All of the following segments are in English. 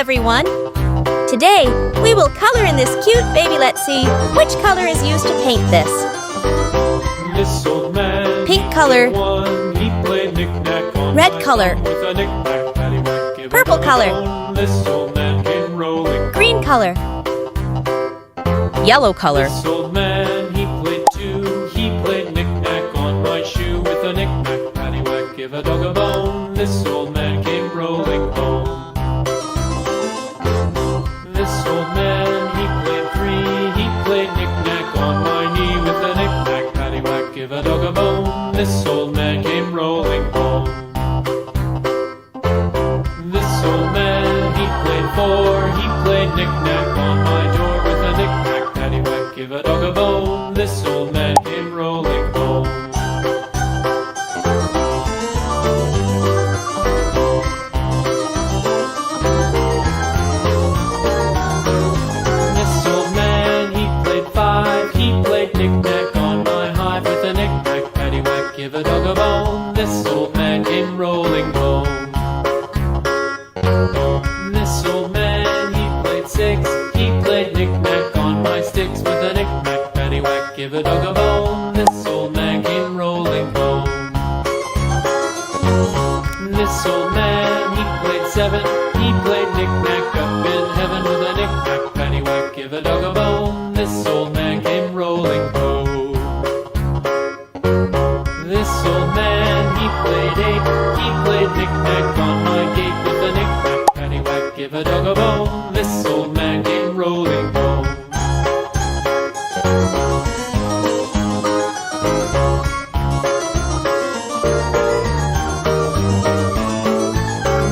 everyone! Today, we will color in this cute baby. Let's see which color is used to paint this. This old man, Pink color. he played knick-knack on Red my color. lawn with a knick-knack, paddywhack, give a Purple dog a color. bone. This old man came rolling. Green color. Yellow color. This old man, he played too. He played knick-knack on my shoe with a knick-knack, paddywhack, give a dog a bone. This old man came rolling home. This old man, he played three. He played knick-knack on my knee with a knick-knack, paddywhack, give a dog a bone. This old man came rolling home. This old man, he played four. He played knick-knack on my door with a knick-knack, paddywhack, give a dog a bone. This old man came rolling home. This old man, he played five. He played knick-knack on my hive with a knick-knack, paddywhack, give a dog a bone. This old man came rolling home. This old man, he played six. He played knick-knack on my sticks with a knick-knack, paddywhack, give a dog a bone. This old man came rolling home. This old man, he played seven. He played knick-knack up in heaven with a knick-knack, paddywhack, give a dog a bone. This old man came rolling home. This old man, he played eight. He played knick-knack on my gate with a knick-knack, paddywhack, give a dog a bone. This old man came rolling home.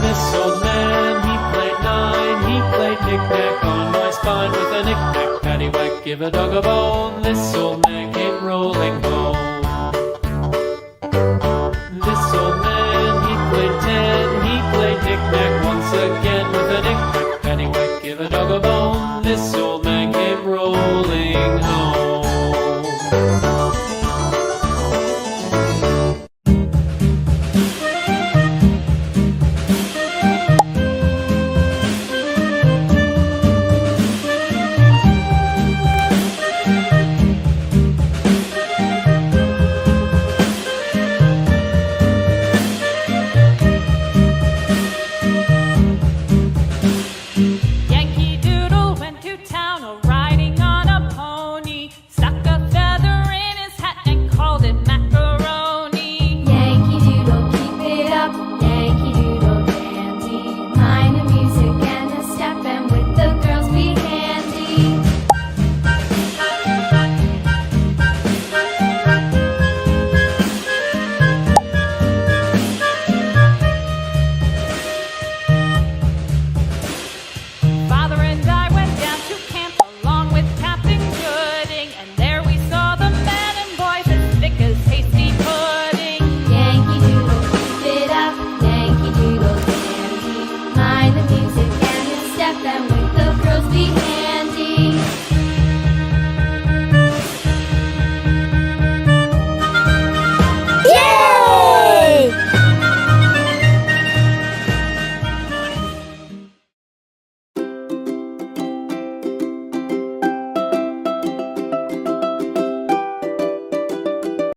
This old man, he played nine. He played knick-knack on my spine with a knick-knack, paddywhack, give a dog a bone. This old man came rolling home. This old man, he played ten. He played knick-knack once again with